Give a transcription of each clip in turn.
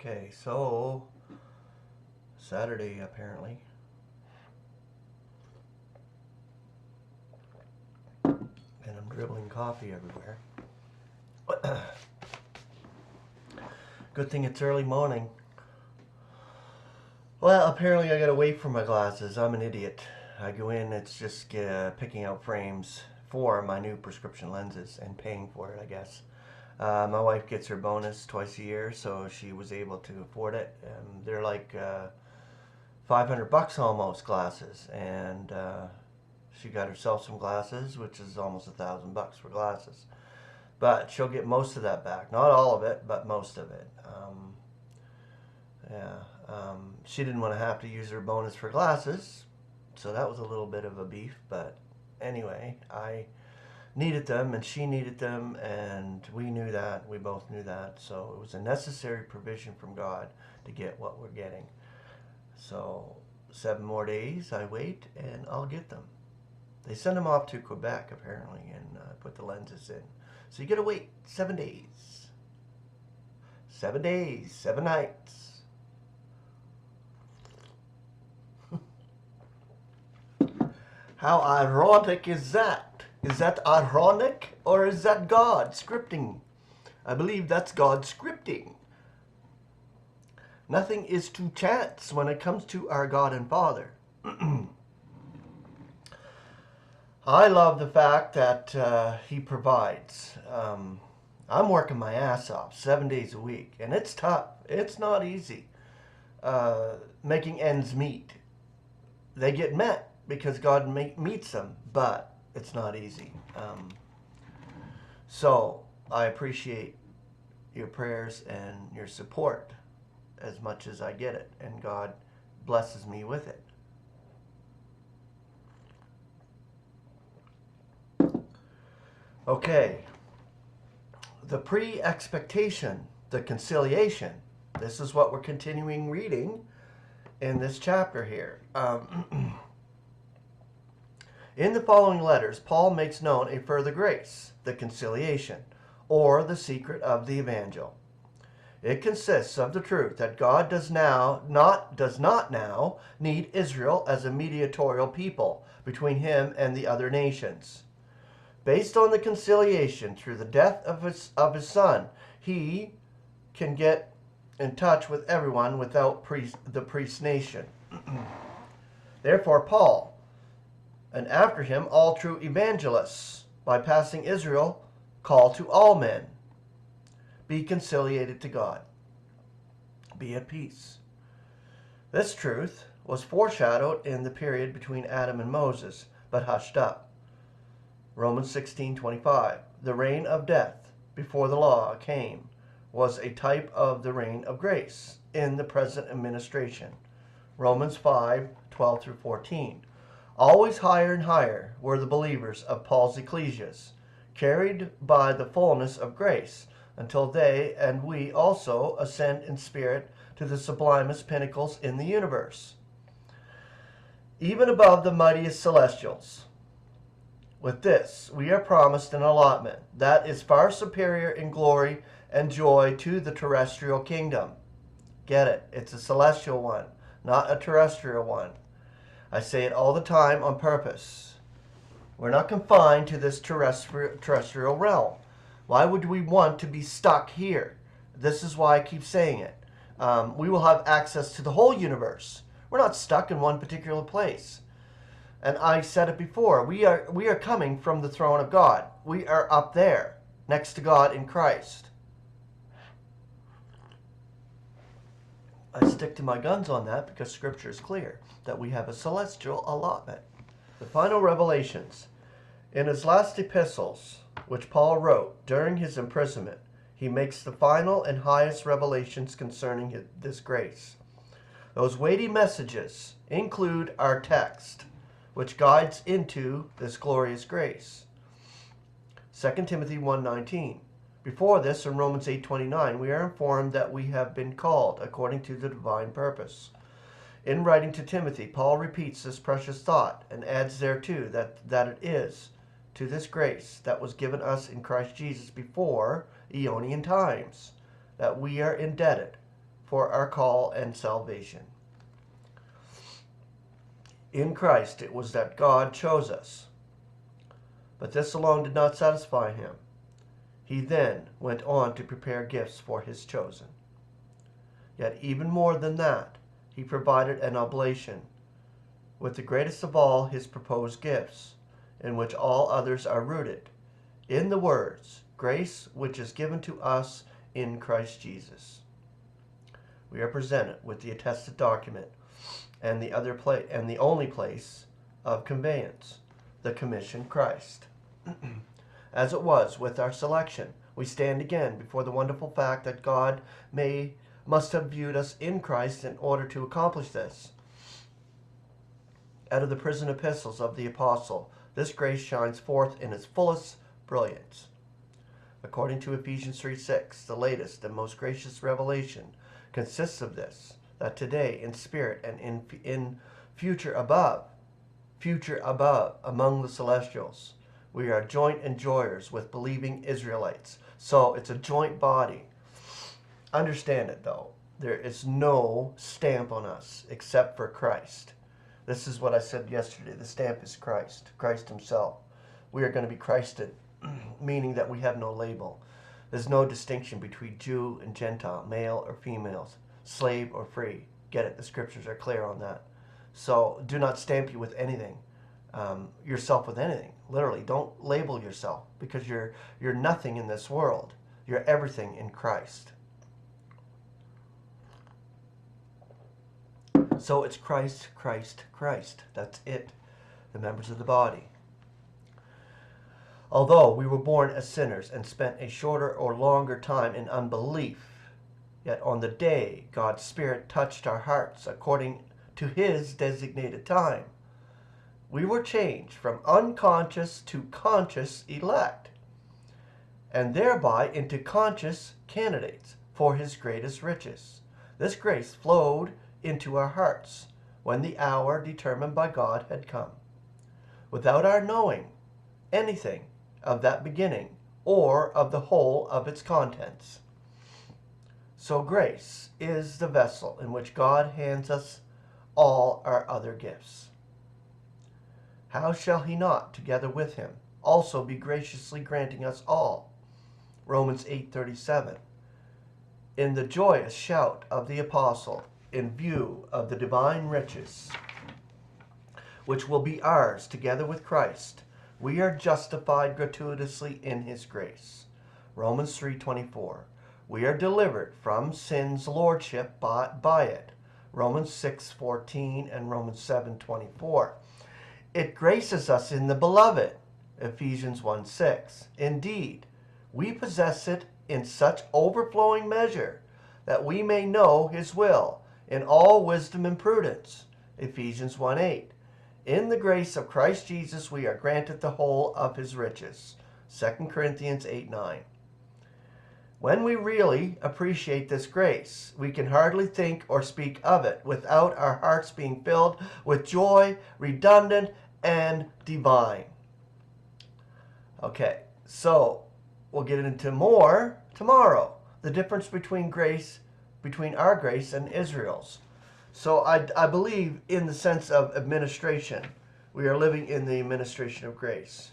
Okay, so Saturday apparently, and I'm dribbling coffee everywhere. Good thing it's early morning. Well, apparently I gotta wait for my glasses. I'm an idiot. I go in, it's just picking out frames for my new prescription lenses and paying for it, I guess. My wife gets her bonus twice a year, so she was able to afford it. They're like $500 almost glasses, and she got herself some glasses, which is almost $1,000 for glasses. But she'll get most of that back. Not all of it, but most of it. She didn't want to have to use her bonus for glasses, so that was a little bit of a beef. But anyway, I needed them and she needed them, and we knew that. We both knew that. So it was a necessary provision from God to get what we're getting. So 7 more days I wait and I'll get them. They send them off to Quebec apparently and put the lenses in. So you gotta wait 7 days. 7 days, 7 nights. How ironic is that? Is that ironic or is that God scripting? I believe that's God scripting. Nothing is to chance when it comes to our God and Father. I love the fact that He provides. I'm working my ass off 7 days a week, and it's tough. It's not easy making ends meet. They get met because God meets them, but it's not easy. So I appreciate your prayers and your support as much as I get it, and God blesses me with it. Okay, the pre-expectation, the conciliation. This is what we're continuing reading in this chapter here. In the following letters, Paul makes known a further grace, the conciliation, or the secret of the evangel. It consists of the truth that God does not now need Israel as a mediatorial people between him and the other nations. Based on the conciliation through the death of his son, he can get in touch with everyone without the priest nation. Therefore, Paul, and after him all true evangelists, by passing Israel, call to all men, be conciliated to God. Be at peace. This truth was foreshadowed in the period between Adam and Moses, but hushed up. Romans 16:25. The reign of death before the law came was a type of the reign of grace in the present administration. Romans 5:12 through 14. Always higher and higher were the believers of Paul's ecclesias, carried by the fullness of grace, until they and we also ascend in spirit to the sublimest pinnacles in the universe, even above the mightiest celestials. With this, we are promised an allotment that is far superior in glory and joy to the terrestrial kingdom. Get it? It's a celestial one, not a terrestrial one. I say it all the time on purpose. We're not confined to this terrestrial realm. Why would we want to be stuck here? This is why I keep saying it. We will have access to the whole universe. We're not stuck in one particular place. And I said it before, we are coming from the throne of God. We are up there, next to God in Christ. I stick to my guns on that because Scripture is clear that we have a celestial allotment. The final revelations. In his last epistles, which Paul wrote during his imprisonment, he makes the final and highest revelations concerning this grace. Those weighty messages include our text, which guides into this glorious grace. 2 Timothy 1:19. Before this, in Romans 8:29, we are informed that we have been called according to the divine purpose. In writing to Timothy, Paul repeats this precious thought and adds thereto that it is to this grace that was given us in Christ Jesus before Eonian times that we are indebted for our call and salvation. In Christ it was that God chose us. But this alone did not satisfy him. He then went on to prepare gifts for his chosen. Yet even more than that, he provided an oblation, with the greatest of all his proposed gifts, in which all others are rooted, in the words, grace which is given to us in Christ Jesus. We are presented with the attested document and the only place of conveyance, the commission Christ. As it was with our selection, we stand again before the wonderful fact that God must have viewed us in Christ in order to accomplish this. Out of the prison epistles of the apostle, this grace shines forth in its fullest brilliance. According to Ephesians 3:6, the latest and most gracious revelation consists of this, that today in spirit and in future above among the celestials, we are joint enjoyers with believing Israelites. So it's a joint body. Understand it though, there is no stamp on us except for Christ. This is what I said yesterday. The stamp is Christ, Christ himself. We are going to be Christed, meaning that we have no label. There's no distinction between Jew and Gentile, male or females, slave or free. Get it? The scriptures are clear on that. So do not stamp you with anything, yourself with anything. Literally, don't label yourself, because you're nothing in this world. You're everything in Christ. So it's Christ, Christ, Christ. That's it. The members of the body. Although we were born as sinners and spent a shorter or longer time in unbelief, yet on the day God's Spirit touched our hearts according to his designated time, we were changed from unconscious to conscious elect, and thereby into conscious candidates for his greatest riches. This grace flowed into our hearts when the hour determined by God had come, without our knowing anything of that beginning or of the whole of its contents. So grace is the vessel in which God hands us all our other gifts. How shall he not, together with him, also be graciously granting us all? Romans 8:37. In the joyous shout of the apostle, in view of the divine riches, which will be ours together with Christ, we are justified gratuitously in his grace. Romans 3:24. We are delivered from sin's lordship by it. Romans 6:14 and Romans 7:24. It graces us in the beloved. Ephesians 1:6. Indeed, we possess it in such overflowing measure that we may know his will in all wisdom and prudence. Ephesians 1:8. In the grace of Christ Jesus we are granted the whole of his riches. 2 Corinthians 8:9. When we really appreciate this grace, we can hardly think or speak of it without our hearts being filled with joy, redundant and divine. Okay, so we'll get into more tomorrow. The difference between our grace and Israel's. So I believe in the sense of administration. We are living in the administration of grace.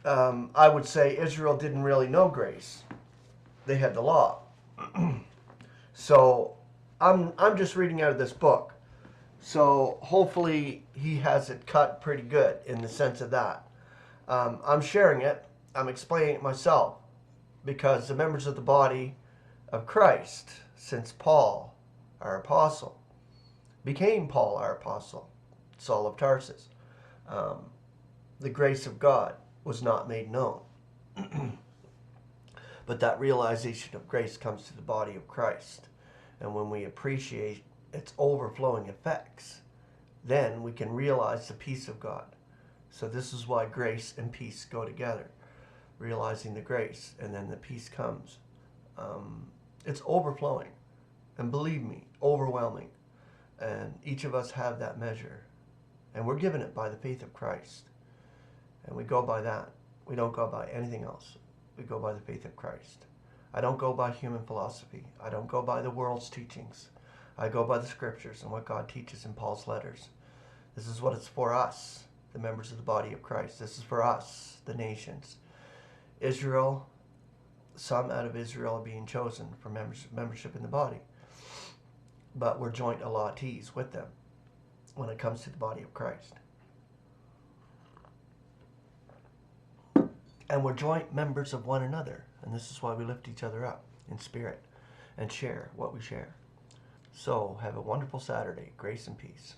I would say Israel didn't really know grace. They had the law. So I'm just reading out of this book. So hopefully he has it cut pretty good in the sense of that. I'm sharing it. I'm explaining it myself, because the members of the body of Christ, since Paul, our apostle, became Paul, our apostle, Saul of Tarsus, the grace of God was not made known. But that realization of grace comes to the body of Christ. And when we appreciate its overflowing effects, then we can realize the peace of God. So this is why grace and peace go together. Realizing the grace, and then the peace comes. It's overflowing. And believe me, overwhelming. And each of us have that measure. And we're given it by the faith of Christ. And we go by that. We don't go by anything else. We go by the faith of Christ. I don't go by human philosophy. I don't go by the world's teachings. I go by the scriptures and what God teaches in Paul's letters. This is what it's for us, the members of the body of Christ. This is for us, the nations. Israel, some out of Israel are being chosen for membership in the body. But we're joint allottees with them when it comes to the body of Christ. And we're joint members of one another. And this is why we lift each other up in spirit and share what we share. So have a wonderful Saturday. Grace and peace.